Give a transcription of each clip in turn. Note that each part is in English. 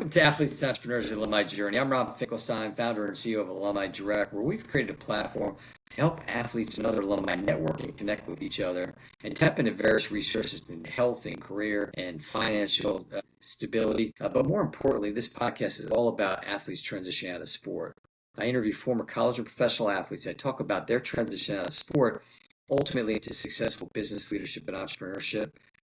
Welcome to Athletes and Entrepreneurs Alumni Journey. I'm Rob Finkelstein, founder and CEO of Alumni Direct, where we've created a platform to help athletes and other alumni network and connect with each other and tap into various resources in health and career and financial stability. But more importantly, this podcast is all about athletes transitioning out of sport. I interview former college and professional athletes that talk about their transition out of sport ultimately into successful business leadership and entrepreneurship.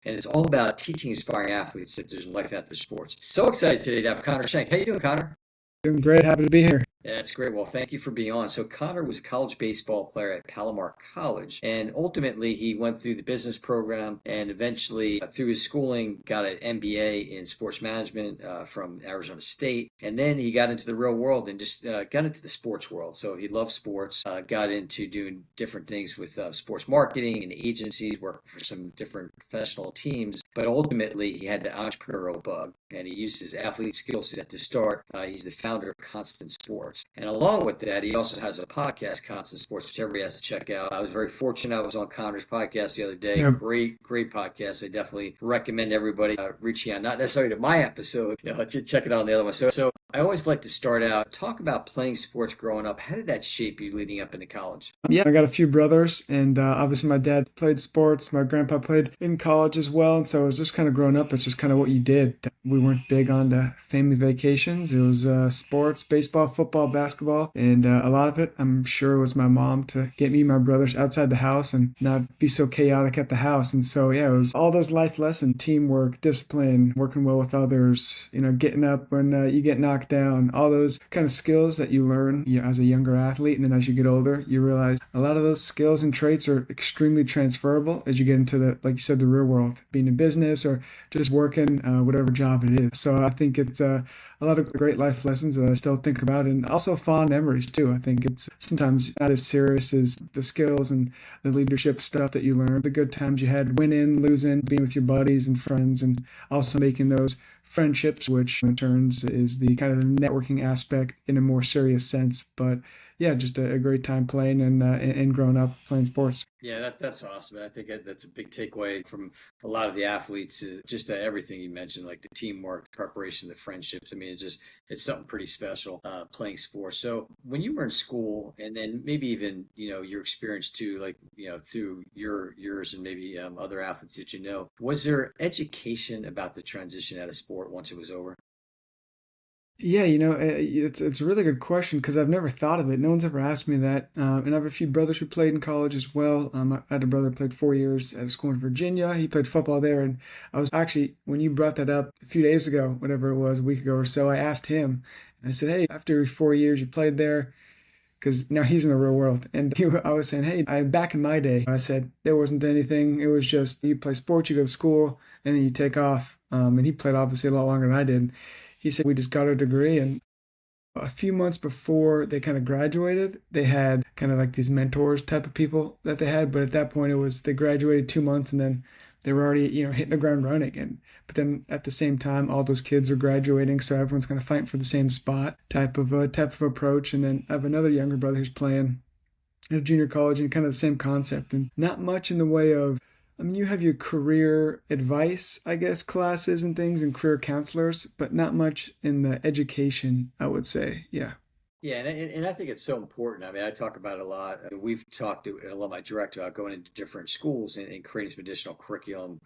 And it's all about teaching aspiring athletes that there's life after sports. So excited today to have Conner Schenk. How you doing, Conner? Doing great. Happy to be here. Yeah, that's great. Well, thank you for being on. So Conner was a college baseball player at Palomar College, and ultimately he went through the business program and eventually, through his schooling, got an MBA in sports management from Arizona State. And then he got into the real world and just got into the sports world. So he loved sports, got into doing different things with sports marketing and agencies, worked for some different professional teams. But ultimately, he had the entrepreneurial bug, and he used his athlete skill set to start. He's the founder of Constant Sports. And along with that, he also has a podcast, Constant Sports, which everybody has to check out. I was very fortunate. I was on Conner's podcast the other day. Yep. Great podcast. I definitely recommend everybody reaching out, not necessarily to my episode, to check it out on the other one. So I always like to start out, talk about playing sports growing up. How did that shape you leading up into college? Yeah, I got a few brothers, and obviously my dad played sports. My grandpa played in college as well, and so it was just kind of growing up. It's just kind of what you did. We weren't big on the family vacations. It was sports, baseball, football, basketball, and a lot of it, I'm sure, was my mom to get me and my brothers outside the house and not be so chaotic at the house. And so, yeah, it was all those life lessons, teamwork, discipline, working well with others, getting up when you get knocked down, all those kind of skills that you learn as a younger athlete. And then as you get older, you realize a lot of those skills and traits are extremely transferable as you get into like you said, the real world, being in business or just working, whatever job it is. So I think it's a lot of great life lessons that I still think about, and also fond memories too. I think it's sometimes not as serious as the skills and the leadership stuff that you learn, the good times you had, winning, losing, being with your buddies and friends, and also making those friendships, which in turns is the kind of networking aspect in a more serious sense. But yeah, just a great time playing and growing up playing sports. Yeah, that's awesome. And I think that's a big takeaway from a lot of the athletes, is just everything you mentioned, like the teamwork, the preparation, the friendships. I mean, it's something pretty special playing sports. So when you were in school, and then maybe even, your experience too, like, through yours and maybe other athletes that was there education about the transition out of sport once it was over? Yeah, it's a really good question because I've never thought of it. No one's ever asked me that. And I have a few brothers who played in college as well. I had a brother who played 4 years at a school in Virginia. He played football there, and I was actually, when you brought that up a few days ago, whatever it was, a week ago or so, I asked him, and I said, "Hey, after 4 years you played there," because now he's in the real world, and I was saying, "Hey, back in my day, I said there wasn't anything. It was just you play sports, you go to school, and then you take off." And he played obviously a lot longer than I did. He said we just got a degree, and a few months before they kind of graduated, they had kind of like these mentors type of people that they had. But at that point, it was they graduated 2 months and then they were already, hitting the ground running. And but then at the same time, all those kids are graduating, so everyone's kind of fighting for the same spot type of approach. And then I have another younger brother who's playing at a junior college and kind of the same concept, and not much in the way of. I mean, you have your career advice, I guess, classes and things, and career counselors, but not much in the education, I would say. Yeah. Yeah, and I think it's so important. I mean, I talk about it a lot. We've talked to Alumni Direct about going into different schools and creating some additional curriculum,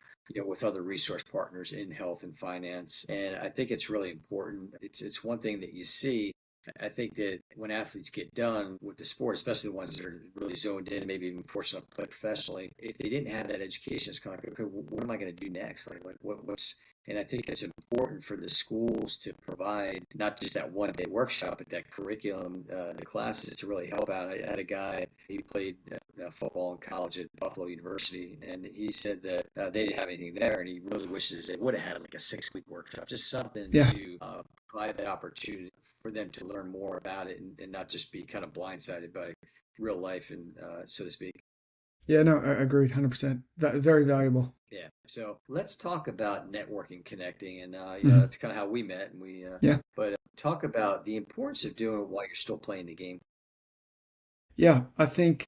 with other resource partners in health and finance. And I think it's really important. It's one thing that you see. I think that when athletes get done with the sport, especially the ones that are really zoned in, maybe even fortunate enough to play professionally, if they didn't have that education, it's kind of like, okay, what am I going to do next? Like what's, and I think it's important for the schools to provide not just that 1 day workshop, but that curriculum, the classes to really help out. I had a guy, he played football in college at Buffalo University, and he said that they didn't have anything there, and he really wishes they would have had like a 6 week workshop, just something Yeah. to provide that opportunity for them to learn more about it and not just be kind of blindsided by real life and so to speak. Yeah, no, I agreed 100%. Very valuable. Yeah. So let's talk about networking, connecting, and Mhm. that's kind of how we met. And Yeah. but talk about the importance of doing it while you're still playing the game. Yeah, I think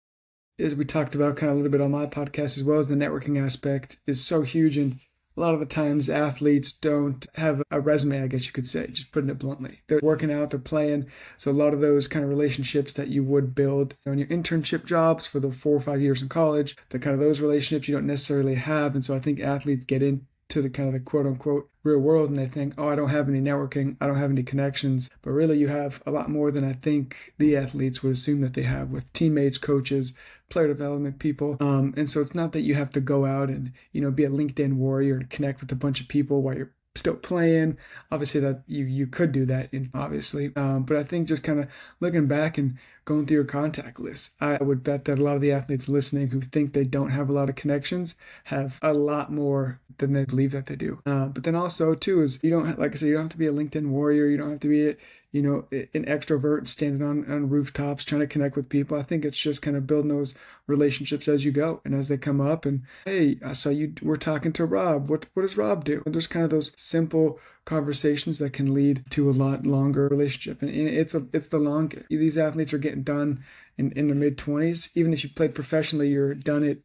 as we talked about kind of a little bit on my podcast as well, as the networking aspect is so huge. And a lot of the times athletes don't have a resume, I guess you could say, just putting it bluntly. They're working out, they're playing. So a lot of those kind of relationships that you would build on your internship jobs for the 4 or 5 years in college, the kind of those relationships you don't necessarily have. And so I think athletes get into the kind of the quote unquote real world and they think, oh, I don't have any networking, I don't have any connections. But really, you have a lot more than I think the athletes would assume that they have with teammates, coaches, player development people. And so it's not that you have to go out and, be a LinkedIn warrior and connect with a bunch of people while you're still playing. Obviously that you could do that, obviously. But I think just kind of looking back and going through your contact list, I would bet that a lot of the athletes listening who think they don't have a lot of connections have a lot more than they believe that they do. But then also too is you don't have, like I said, you don't have to be a LinkedIn warrior. You don't have to be an extrovert standing on rooftops trying to connect with people. I think it's just kind of building those relationships as you go and as they come up. And hey, I saw you were talking to Rob. What does Rob do? And there's kind of those simple conversations that can lead to a lot longer relationship. And it's the long game. These athletes are getting done in their mid-20s. Even if you played professionally, you're done at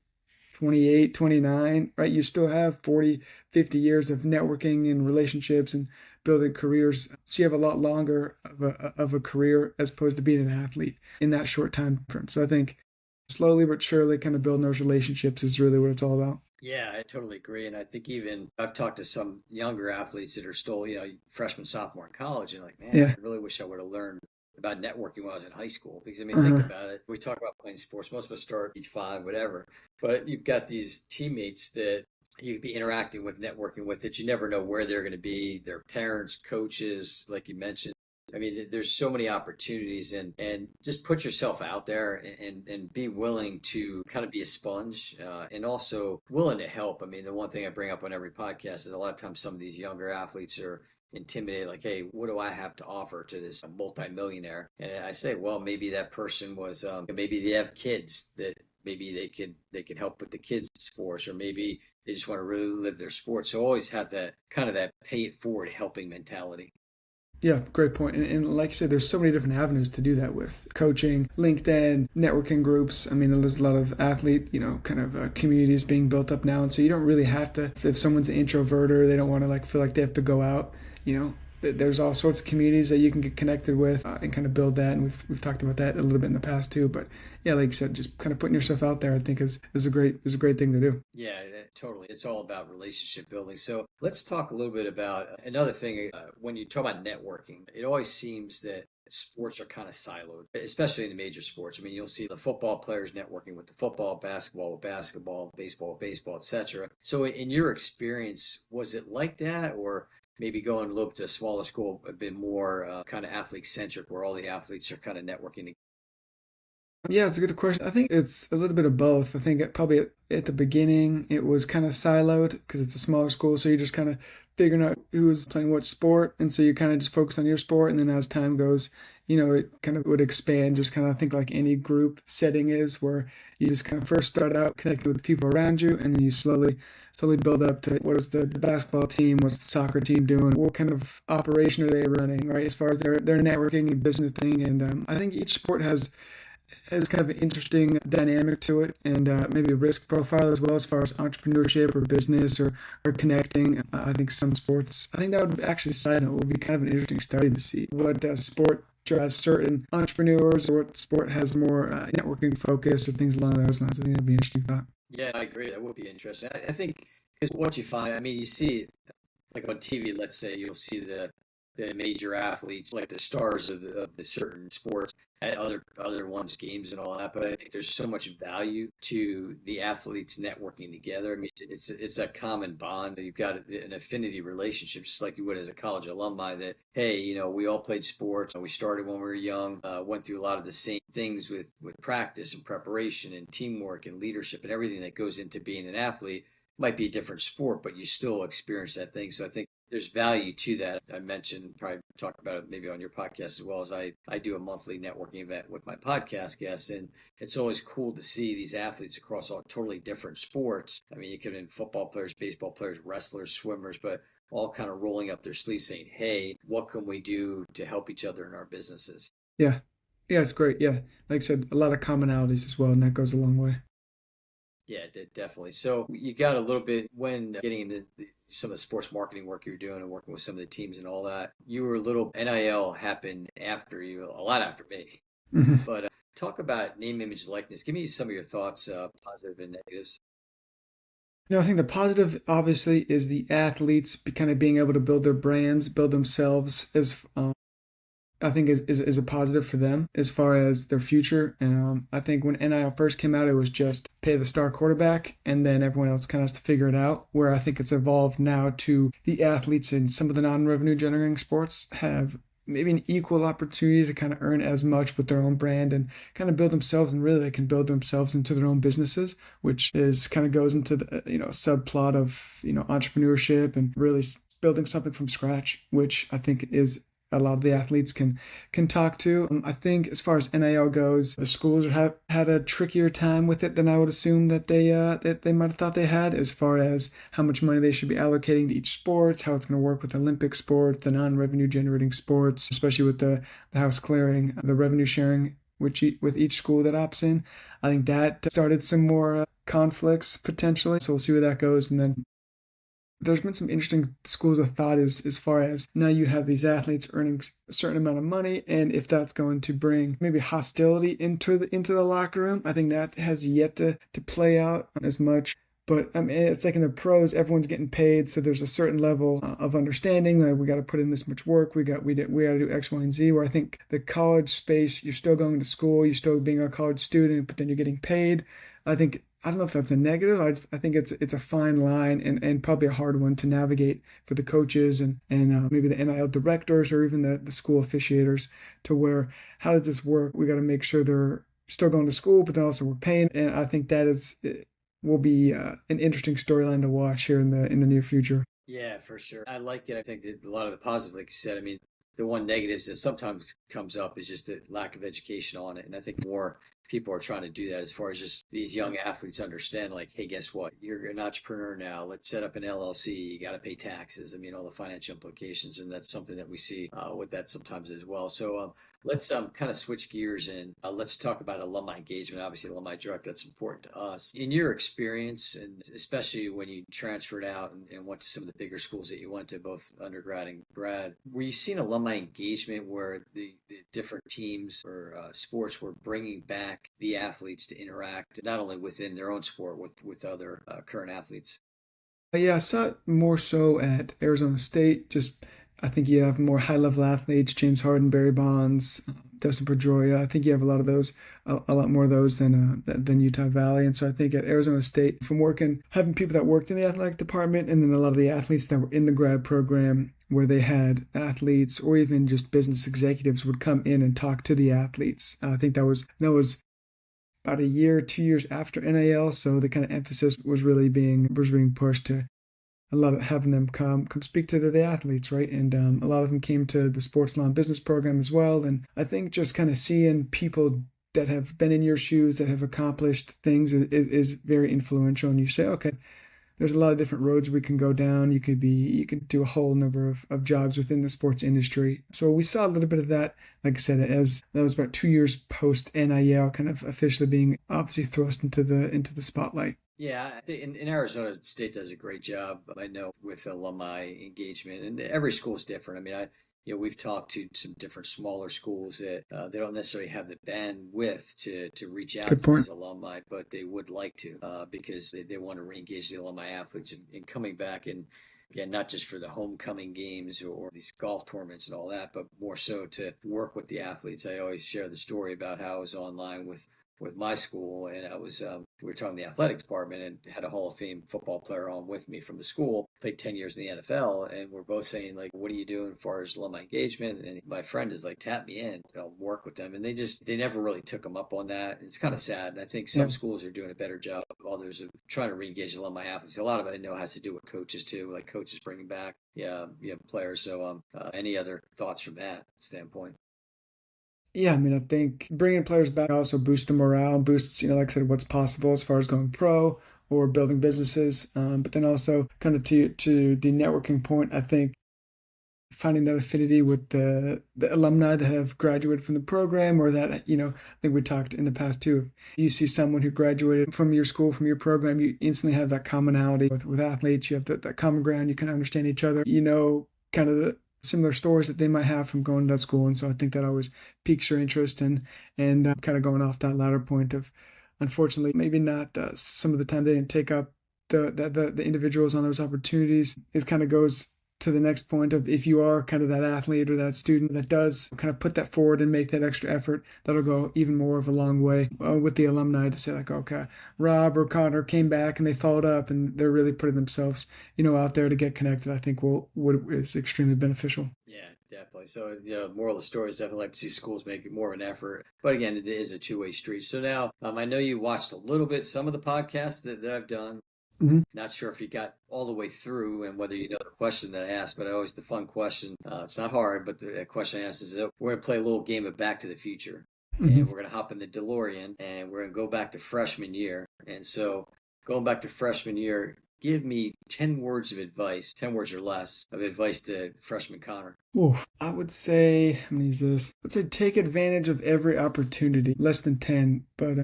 28, 29, right? You still have 40, 50 years of networking and relationships and building careers. So you have a lot longer of a career as opposed to being an athlete in that short time frame. So I think slowly but surely kind of building those relationships is really what it's all about. Yeah, I totally agree. And I think even I've talked to some younger athletes that are still, freshman, sophomore in college, and like, man, I Yeah. really wish I would have learned about networking when I was in high school. Because I mean, think Uh-huh. about it. We talk about playing sports. Most of us start age 5, whatever. But you've got these teammates that you could be interacting with, networking with, that you never know where they're going to be. Their parents, coaches, like you mentioned. I mean, there's so many opportunities, and just put yourself out there and be willing to kind of be a sponge, and also willing to help. I mean, the one thing I bring up on every podcast is a lot of times some of these younger athletes are intimidated, like, hey, what do I have to offer to this multimillionaire? And I say, well, maybe that person was, maybe they have kids that maybe they can help with the kids sports, or maybe they just want to really live their sport. So always have that kind of that pay it forward helping mentality. Yeah, great point. And like you said, there's so many different avenues to do that with coaching, LinkedIn, networking groups. I mean, there's a lot of athlete, kind of communities being built up now. And so you don't really have to, if someone's an introvert or they don't want to like feel like they have to go out, there's all sorts of communities that you can get connected with and kind of build that. And we've talked about that a little bit in the past too. But yeah, like you said, just kind of putting yourself out there, I think is a great thing to do. Yeah, totally. It's all about relationship building. So let's talk a little bit about another thing. When you talk about networking, it always seems that sports are kind of siloed, especially in the major sports. I mean, you'll see the football players networking with the football, basketball with basketball, baseball with baseball, etc. So, in your experience, was it like that, or maybe going a little bit to a smaller school, a bit more kind of athlete centric, where all the athletes are kind of networking? Yeah, it's a good question. I think it's a little bit of both. I think probably at the beginning it was kind of siloed because it's a smaller school, so you're just kind of figuring out who was playing what sport, and so you kind of just focus on your sport, and then as time goes, it kind of would expand. Just kind of think like any group setting is, where you just kind of first start out connecting with the people around you, and then you slowly build up to what is the basketball team, what's the soccer team doing, what kind of operation are they running, right? As far as their networking and business thing, and I think each sport has kind of an interesting dynamic to it and maybe a risk profile as well as far as entrepreneurship or business or connecting. I think some sports, I think that would actually, side note, would be kind of an interesting study to see what sport drives certain entrepreneurs or what sport has more networking focus or things along those lines. I think that'd be an interesting thought. Yeah, I agree. That would be interesting. I think because what you find, I mean, you see like on TV, let's say you'll see the major athletes, like the stars of the certain sports at other ones games and all that. But I think there's so much value to the athletes networking together. I mean, it's a common bond. You've got an affinity relationship, just like you would as a college alumni. That hey, we all played sports. We started when we were young. Went through a lot of the same things with practice and preparation and teamwork and leadership and everything that goes into being an athlete. Might be a different sport, but you still experience that thing. So I think there's value to that. I mentioned, probably talk about it maybe on your podcast as well, as I do a monthly networking event with my podcast guests. And it's always cool to see these athletes across all totally different sports. I mean, you could have football players, baseball players, wrestlers, swimmers, but all kind of rolling up their sleeves saying, hey, what can we do to help each other in our businesses? Yeah. Yeah, it's great. Yeah. Like I said, a lot of commonalities as well, and that goes a long way. Yeah, definitely. So you got a little bit when getting into some of the sports marketing work you were doing and working with some of the teams and all that. You were a little NIL happened after you, a lot after me. Mhm. But talk about name, image, likeness. Give me some of your thoughts, positive and negatives. No, I think the positive obviously is the athletes kind of being able to build their brands, build themselves as I think is a positive for them as far as their future. And I think when NIL first came out, it was just pay the star quarterback, and then everyone else kind of has to figure it out. Where I think it's evolved now to the athletes in some of the non-revenue generating sports have maybe an equal opportunity to kind of earn as much with their own brand and kind of build themselves, and really they can build themselves into their own businesses, which is kind of goes into the subplot of entrepreneurship and really building something from scratch, which I think is a lot of the athletes can talk to. I think as far as NIL goes, the schools have had a trickier time with it than I would assume that they might have thought they had, as far as how much money they should be allocating to each sports, how it's going to work with Olympic sports, the non-revenue generating sports, especially with the House clearing, the revenue sharing. Which with each school that opts in, I think that started some more conflicts potentially. So we'll see where that goes, and then there's been some interesting schools of thought as far as now you have these athletes earning a certain amount of money, and if that's going to bring maybe hostility into the locker room. I think that has yet to play out as much. But I mean, it's like in the pros, everyone's getting paid, so there's a certain level of understanding. Like we got to put in this much work. We got to do X, Y, and Z. Where I think the college space, you're still going to school, you're still being a college student, but then you're getting paid. I don't know if that's a negative. I think it's a fine line, and probably a hard one to navigate for the coaches and maybe the NIL directors or even the school officiators, to where how does this work? We got to make sure they're still going to school, but then also we're paying. And I think that is will be an interesting storyline to watch here in the near future. Yeah, for sure. I like it. I think that a lot of the positive, like you said, I mean, the one negatives that sometimes comes up is just the lack of education on it. And I think more people are trying to do that as far as just these young athletes understand, like, hey, guess what? You're an entrepreneur now. Let's set up an LLC. You got to pay taxes. I mean, all the financial implications. And that's something that we see with that sometimes as well. So let's kind of switch gears and let's talk about alumni engagement. Obviously, alumni direct, that's important to us. In your experience, and especially when you transferred out and went to some of the bigger schools that you went to, both undergrad and grad, were you seeing alumni engagement where the different teams or sports were bringing back the athletes to interact not only within their own sport with other current athletes? Yeah, I saw it more so at Arizona State. Just I think you have more high level athletes: James Harden, Barry Bonds, Dustin Pedroia. I think you have a lot of those, a lot more of those than Utah Valley. And so I think at Arizona State, from working, having people that worked in the athletic department, and then a lot of the athletes that were in the grad program, where they had athletes or even just business executives would come in and talk to the athletes. I think that was about a year, 2 years after NIL. So the kind of emphasis was being pushed to a lot of having them come speak to the athletes, right? And a lot of them came to the sports law and business program as well. And I think just kind of seeing people that have been in your shoes, that have accomplished things, is very influential. And you say, okay, there's a lot of different roads we can go down. You can do a whole number of jobs within the sports industry. So we saw a little bit of that, like I said, as that was about 2 years post NIL, kind of officially being obviously thrust into the spotlight. Yeah, I think in Arizona State does a great job. I know with alumni engagement, and every school is different. I mean, we've talked to some different smaller schools that they don't necessarily have the bandwidth to reach out Good to these point. alumni, but they would like to because they want to reengage the alumni athletes and coming back. And again, not just for the homecoming games or these golf tournaments and all that, but more so to work with the athletes. I always share the story about how I was online with my school, and I was we were talking the athletic department and had a Hall of Fame football player on with me from the school, played 10 years in the NFL, and we're both saying, like, what are you doing as far as alumni engagement? And my friend is like, tap me in, I'll work with them. And they never really took him up on that. It's kind of sad. And I think Yeah. some schools are doing a better job. Others are trying to re-engage alumni athletes. A lot of it I know has to do with coaches too, like coaches bringing back players. So any other thoughts from that standpoint? Yeah, I mean, I think bringing players back also boosts the morale, boosts, like I said, what's possible as far as going pro or building businesses. But then also kind of to the networking point, I think finding that affinity with the alumni that have graduated from the program, or that, I think we talked in the past too. You see someone who graduated from your school, from your program, you instantly have that commonality with athletes. You have that common ground. You can understand each other. Kind of the similar stories that they might have from going to that school. And so I think that always piques your interest. And kind of going off that latter point of, unfortunately, maybe not some of the time they didn't take up the individuals on those opportunities. It kind of goes to the next point of, if you are kind of that athlete or that student that does kind of put that forward and make that extra effort, that'll go even more of a long way with the alumni, to say like, okay, Rob or Connor came back and they followed up and they're really putting themselves, out there to get connected. I think is extremely beneficial. Yeah, definitely. So, moral of the story is definitely like to see schools make more of an effort. But again, it is a two-way street. So now, I know you watched a little bit, some of the podcasts that I've done. Mm-hmm. Not sure if you got all the way through and whether you know the question that I asked, but always the fun question. It's not hard, but the question I asked is, we're going to play a little game of Back to the Future. Mm-hmm. And we're going to hop in the DeLorean and we're going to go back to freshman year. And so going back to freshman year, give me 10 words of advice, 10 words or less of advice to freshman Connor. Ooh, I would say, how many is this? I would say take advantage of every opportunity. Less than 10, but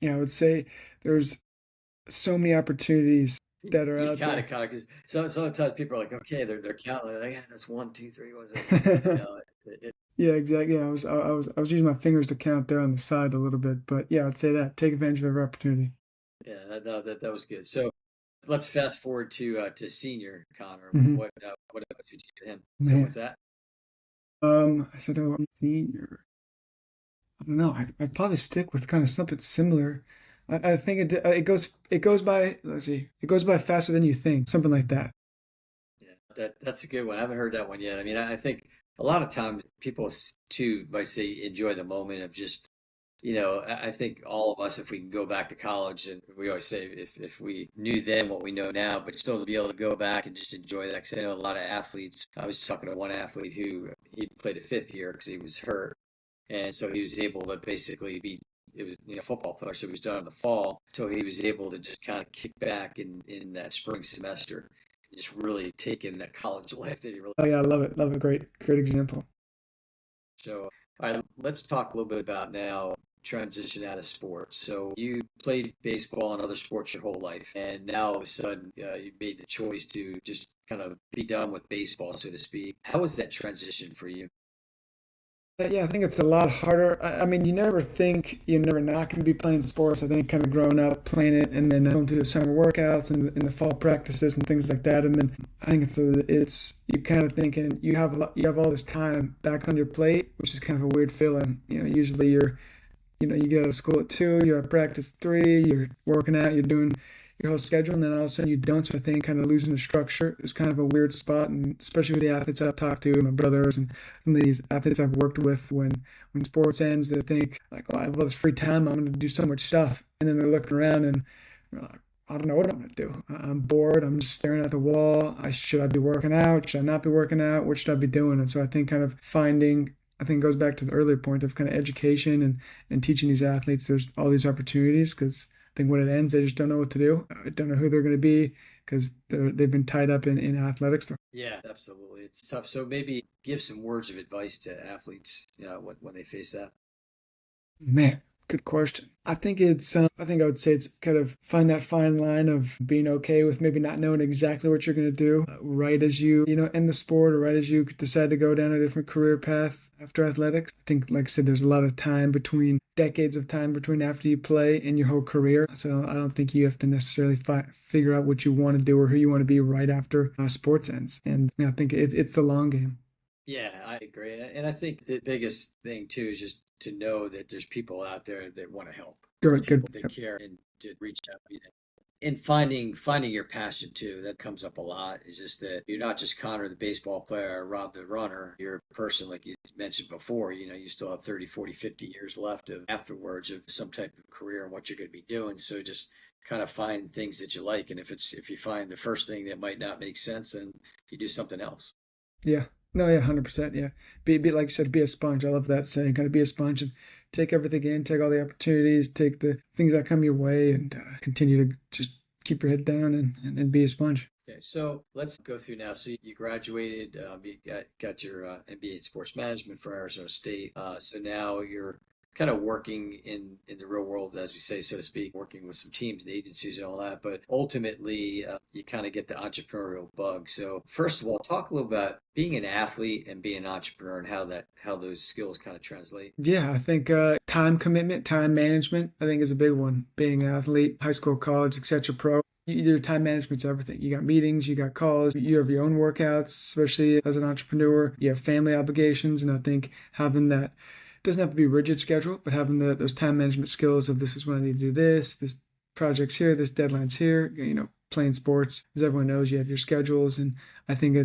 I would say there's so many opportunities that are out there. Kind of, because sometimes people are like, okay, they're counting, they're like, yeah, that's 1, 2, 3, was it? Yeah, exactly. Yeah, I was using my fingers to count there on the side a little bit, but yeah, I'd say that take advantage of every opportunity. Yeah, that was good. So let's fast forward to senior Connor. Mm-hmm. What advice would you give him? So Man. what's that? I said, oh, senior. I don't know. I'd probably stick with kind of something similar. I think it goes by. Let's see. It goes by faster than you think. Something like that. Yeah, that's a good one. I haven't heard that one yet. I mean, I think a lot of times people too might say enjoy the moment of just, I think all of us, if we can go back to college, and we always say if we knew then what we know now, but still to be able to go back and just enjoy that. Because I know a lot of athletes. I was talking to one athlete who he played a fifth year because he was hurt, and so he was able to basically be. It was football player, so he was done in the fall. So he was able to just kind of kick back in that spring semester, just really take in that college life that he really. Oh yeah, I love it. Love it. Great example. So, all right, let's talk a little bit about now transition out of sports. So you played baseball and other sports your whole life, and now all of a sudden you made the choice to just kind of be done with baseball, so to speak. How was that transition for you? Yeah, I think it's a lot harder. I mean, you never think you're never not going to be playing sports. I think kind of growing up playing it, and then going through the summer workouts and the fall practices and things like that. And then I think it's you kind of thinking you have all this time back on your plate, which is kind of a weird feeling. Usually you get out of school at 2, you're at practice at 3, you're working out, you're doing your whole schedule, and then all of a sudden you don't. So I think kind of losing the structure is kind of a weird spot, and especially with the athletes I've talked to, my brothers, and some of these athletes I've worked with, when sports ends, they think like, oh, I have all this free time, I'm going to do so much stuff, and then they're looking around and they're like, I don't know what I'm going to do. I'm bored. I'm just staring at the wall. Should I be working out? Should I not be working out? What should I be doing? And so I think kind of finding, I think it goes back to the earlier point of kind of education and teaching these athletes there's all these opportunities, because I think when it ends, they just don't know what to do. Don't know who they're going to be, because they've been tied up in athletics. Yeah, absolutely. It's tough. So maybe give some words of advice to athletes, when they face that. Man, good question. I think I think I would say it's kind of find that fine line of being okay with maybe not knowing exactly what you're going to do right as you end the sport, or right as you decide to go down a different career path after athletics. I think, like I said, there's a lot of decades of time between after you play and your whole career. So I don't think you have to necessarily figure out what you want to do or who you want to be right after sports ends. And I think it's the long game. Yeah, I agree. And I think the biggest thing too is just to know that there's people out there that want to help. There's Good. people that care and to reach out. And finding your passion too, that comes up a lot. Is just that you're not just Connor the baseball player or Rob the runner. You're a person, like you mentioned before, you still have 30, 40, 50 years left of afterwards of some type of career and what you're going to be doing. So just kind of find things that you like. And if you find the first thing that might not make sense, then you do something else. Yeah. No, yeah, 100%. Yeah. Be like you said, be a sponge. I love that saying. Kind of be a sponge and take everything in, take all the opportunities, take the things that come your way, and continue to just keep your head down and be a sponge. Okay, so let's go through now. So you graduated, you got your MBA in sports management from Arizona State. So now you're kind of working in the real world, as we say, so to speak, working with some teams and agencies and all that. But ultimately, you kind of get the entrepreneurial bug. So first of all, talk a little about being an athlete and being an entrepreneur and how those skills kind of translate. Yeah, I think time commitment, time management, I think is a big one. Being an athlete, high school, college, etc., pro, your time management's everything. You got meetings, you got calls, you have your own workouts, especially as an entrepreneur. You have family obligations, and I think having that doesn't have to be a rigid schedule, but having those time management skills of this is when I need to do this project's here, this deadline's here. Playing sports, as everyone knows, you have your schedules, and I think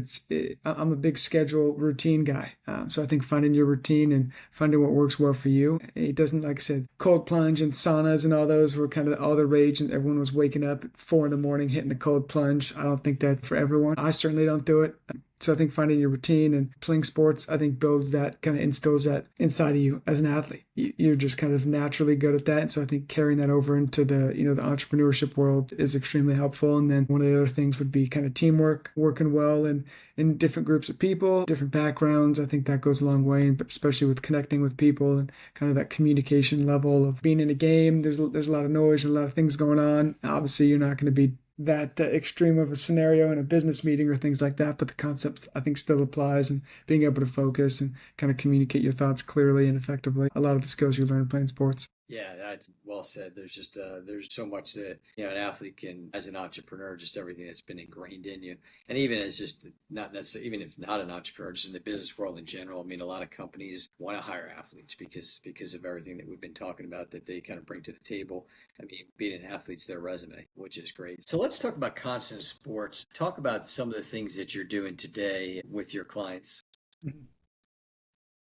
I'm a big schedule routine guy. So I think finding your routine and finding what works well for you. It doesn't, like I said, cold plunge and saunas and all those were kind of all the rage, and everyone was waking up at 4 in the morning hitting the cold plunge. I don't think that's for everyone. I certainly don't do it. So I think finding your routine and playing sports, I think builds that, kind of instills that inside of you as an athlete. You're just kind of naturally good at that. And so I think carrying that over into the entrepreneurship world is extremely helpful. And then one of the other things would be kind of teamwork, working well in different groups of people, different backgrounds. I think that goes a long way, but especially with connecting with people and kind of that communication level of being in a game. There's a lot of noise and a lot of things going on. Obviously, you're not going to be that extreme of a scenario in a business meeting or things like that, but the concept I think still applies, and being able to focus and kind of communicate your thoughts clearly and effectively. A lot of the skills you learn playing sports. Yeah, that's well said. There's so much that an athlete can, as an entrepreneur, just everything that's been ingrained in you, and even as just not necessarily, even if not an entrepreneur, just in the business world in general. I mean, a lot of companies want to hire athletes because of everything that we've been talking about that they kind of bring to the table. I mean, being an athlete's their resume, which is great. So let's talk about Constant Sports. Talk about some of the things that you're doing today with your clients. Mhm.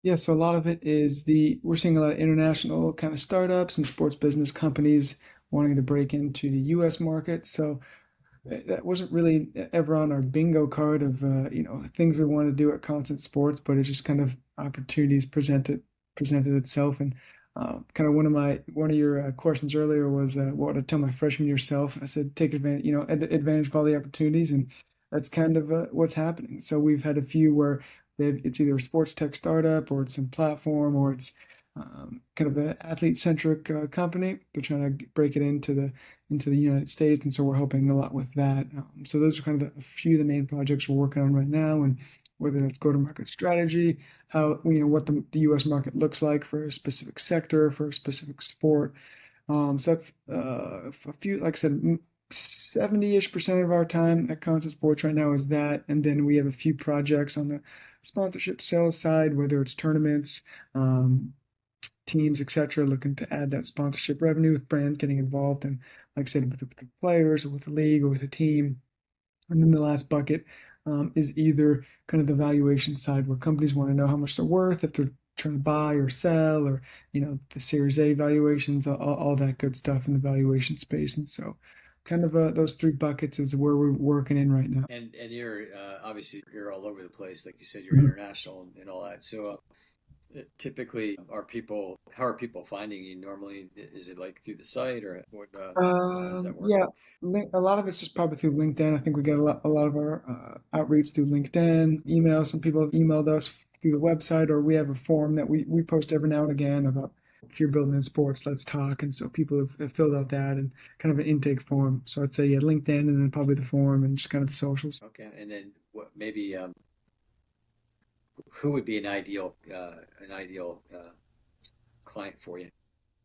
Yeah, so a lot of it is we're seeing a lot of international kind of startups and sports business companies wanting to break into the US market. So that wasn't really ever on our bingo card of things we want to do at Constant Sports, but it just kind of opportunities presented itself. And kind of one of your questions earlier was what would I tell my freshman year self? I said take advantage, advantage of all the opportunities, and that's kind of what's happening. So we've had a few where it's either a sports tech startup or it's some platform or it's kind of an athlete-centric company. They're trying to break it into the United States, and so we're helping a lot with that. So those are kind of a few of the main projects we're working on right now, and whether it's go-to-market strategy, how what the U.S. market looks like for a specific sector, for a specific sport. So that's a few, like I said, 70-ish% of our time at Constant Sports right now is that, and then we have a few projects on the sponsorship sales side, whether it's tournaments. Teams, etc., looking to add that sponsorship revenue with brands getting involved, and like I said, with the players or with the league or with a team. And then the last bucket is either kind of the valuation side, where companies want to know how much they're worth, if they're trying to buy or sell, or the Series A valuations, all that good stuff in the valuation space. And so, kind of those three buckets is where we're working in right now. And you're obviously you're all over the place, like you said, you're Mhm. international and all that. So typically, how are people finding you normally? Is it like through the site or how does that work? Yeah, a lot of it's just probably through LinkedIn. I think we get a lot of our outreach through LinkedIn, email. Some people have emailed us through the website, or we have a form that we post every now and again about if you're building in sports, let's talk. And so people have filled out that and kind of an intake form. So I'd say, yeah, LinkedIn and then probably the form and just kind of the socials. Okay, and then what maybe who would be an ideal client for you?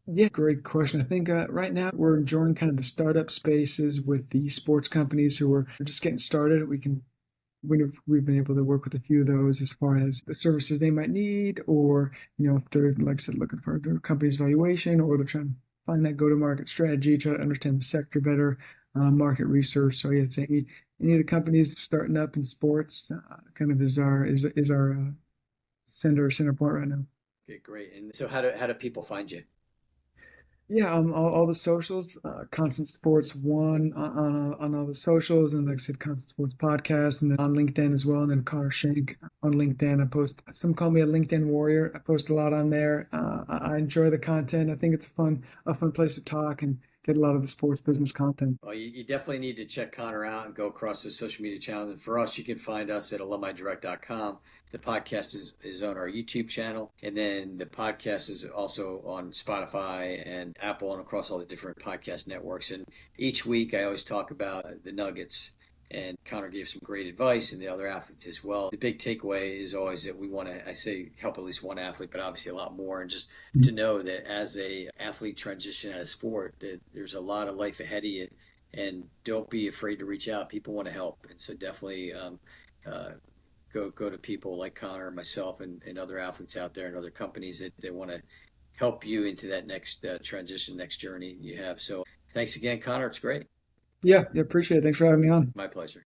Yeah, great question. I think right now we're enjoying kind of the startup spaces with the sports companies who are just getting started. We've been able to work with a few of those as far as the services they might need, or if they're, like I said, looking for their company's valuation, or they're trying to find that go-to-market strategy, try to understand the sector better, market research. So yeah, it's any of the companies starting up in sports kind of is our center point right now. Okay, great. And so how do people find you? Yeah, all the socials, Constant Sports One on all the socials, and like I said, Constant Sports Podcast, and then on LinkedIn as well. And then Conner Schenk on LinkedIn. I post. Some call me a LinkedIn warrior. I post a lot on there. I enjoy the content. I think it's a fun place to talk and get a lot of the sports business content. Well, you definitely need to check Connor out and go across the social media channels. And for us, you can find us at alumnidirect.com. The podcast is on our YouTube channel. And then the podcast is also on Spotify and Apple and across all the different podcast networks. And each week, I always talk about the nuggets. And Connor gave some great advice, and the other athletes as well. The big takeaway is always that we want to, I say, help at least one athlete, but obviously a lot more. And just to know that as a athlete transition out of sport, that there's a lot of life ahead of you, and don't be afraid to reach out. People want to help, and so definitely uh, go to people like Connor, myself, and other athletes out there, and other companies that want to help you into that next transition, next journey you have. So thanks again, Connor. It's great. Yeah, yeah, appreciate it. Thanks for having me on. My pleasure.